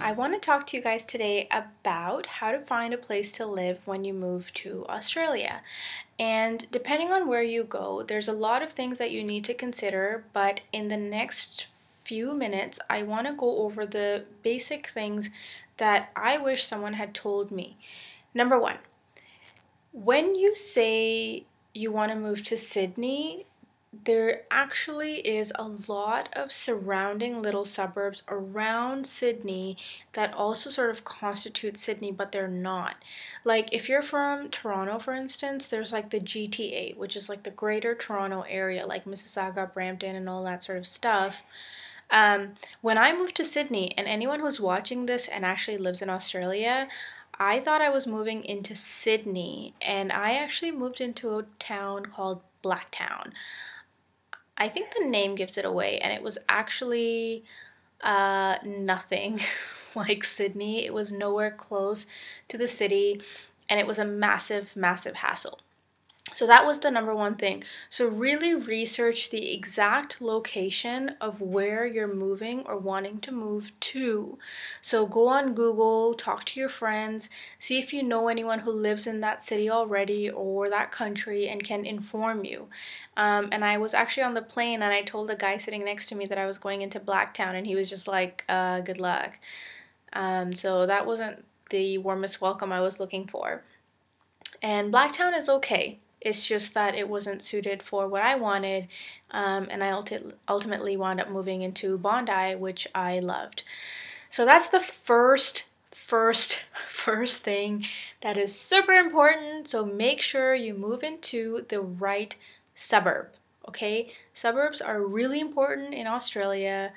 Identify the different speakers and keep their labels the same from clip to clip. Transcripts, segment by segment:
Speaker 1: I want to talk to you guys today about how to find a place to live when you move to Australia. And depending on where you go, there's a lot of things that you need to consider, but in the next few minutes, I want to go over the basic things that I wish someone had told me. Number one, when you say you want to move to Sydney, there actually is a lot of surrounding little suburbs around Sydney that also sort of constitute Sydney, but they're not. Like if you're from Toronto, for instance, there's like the GTA, which is like the Greater Toronto area, like Mississauga, Brampton, and all that sort of stuff. When I moved to Sydney, and anyone who's watching this and actually lives in Australia, I thought I was moving into Sydney, and I actually moved into a town called Blacktown. I think the name gives it away, and it was actually nothing like Sydney. It was nowhere close to the city, and it was a massive, massive hassle. So that was the number one thing. So really research the exact location of where you're moving or wanting to move to. So go on Google, talk to your friends, see if you know anyone who lives in that city already or that country and can inform you. And I was actually on the plane and I told the guy sitting next to me that I was going into Blacktown, and he was just like, good luck. So that wasn't the warmest welcome I was looking for. And Blacktown is okay. It's just that it wasn't suited for what I wanted, and I ultimately wound up moving into Bondi, which I loved. So that's the first thing that is super important. So make sure you move into the right suburb, okay? Suburbs are really important in Australia,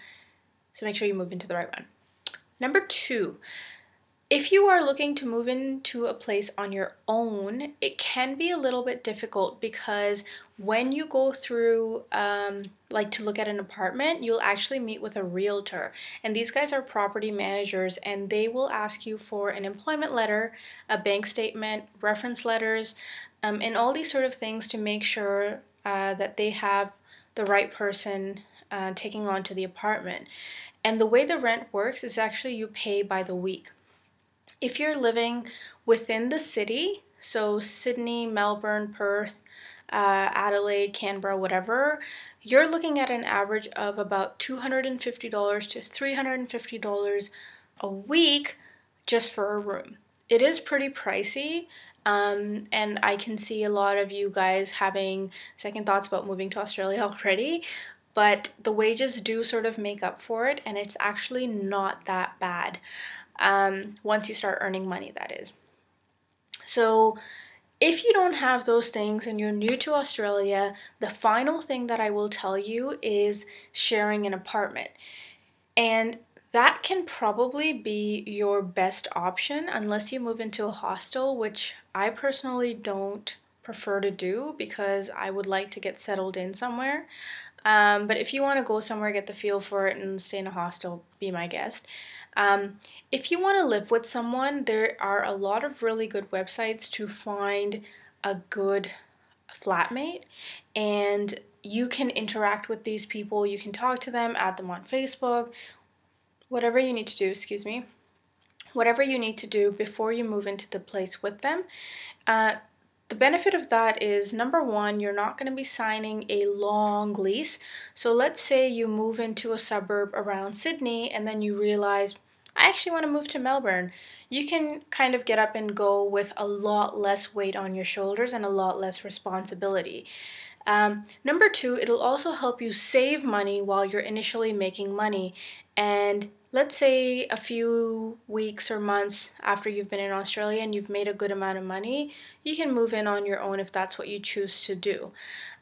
Speaker 1: so make sure you move into the right one. Number two, if you are looking to move into a place on your own, it can be a little bit difficult because when you go through, like to look at an apartment, you'll actually meet with a realtor. And these guys are property managers, and they will ask you for an employment letter, a bank statement, reference letters, and all these sort of things to make sure that they have the right person taking on to the apartment. And the way the rent works is actually you pay by the week. If you're living within the city, so Sydney, Melbourne, Perth, Adelaide, Canberra, whatever, you're looking at an average of about $250 to $350 a week just for a room. It is pretty pricey, and I can see a lot of you guys having second thoughts about moving to Australia already, but the wages do sort of make up for it, and it's actually not that bad. Once you start earning money, that is. So if you don't have those things and you're new to Australia, the final thing that I will tell you is sharing an apartment. And that can probably be your best option unless you move into a hostel, which I personally don't prefer to do because I would like to get settled in somewhere. But if you want to go somewhere, get the feel for it, and stay in a hostel, be my guest. If you want to live with someone, there are a lot of really good websites to find a good flatmate, and you can interact with these people. You can talk to them, add them on Facebook, whatever you need to do, whatever you need to do before you move into the place with them. The benefit of that is, number one, you're not going to be signing a long lease. So let's say you move into a suburb around Sydney and then you realize, I actually want to move to Melbourne. You can kind of get up and go with a lot less weight on your shoulders and a lot less responsibility. Number two, it'll also help you save money while you're initially making money. And let's say a few weeks or months after you've been in Australia and you've made a good amount of money, you can move in on your own if that's what you choose to do.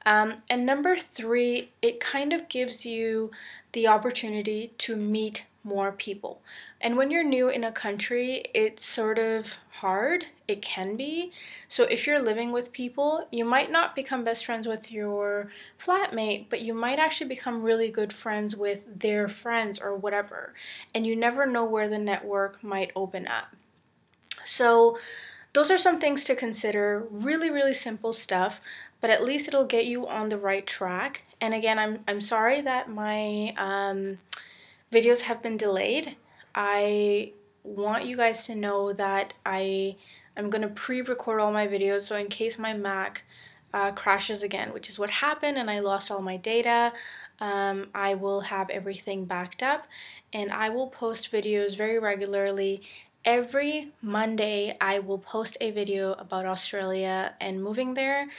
Speaker 1: And number three, it kind of gives you the opportunity to meet more people. And when you're new in a country, it's sort of hard. It can be. So if you're living with people, you might not become best friends with your flatmate, but you might actually become really good friends with their friends or whatever. And you never know where the network might open up. So those are some things to consider. Really, really simple stuff, but at least it'll get you on the right track. And again, I'm sorry that my videos have been delayed. I want you guys to know that I'm gonna pre-record all my videos, so in case my Mac crashes again, which is what happened, and I lost all my data, I will have everything backed up, and I will post videos very regularly. Every Monday, I will post a video about Australia and moving there.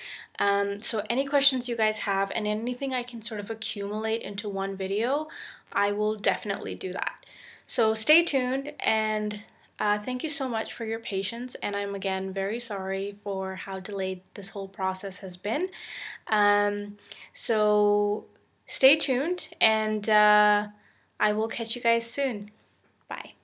Speaker 1: So any questions you guys have and anything I can sort of accumulate into one video, I will definitely do that. So stay tuned, and thank you so much for your patience, and I'm again very sorry for how delayed this whole process has been. So stay tuned, and I will catch you guys soon. Bye.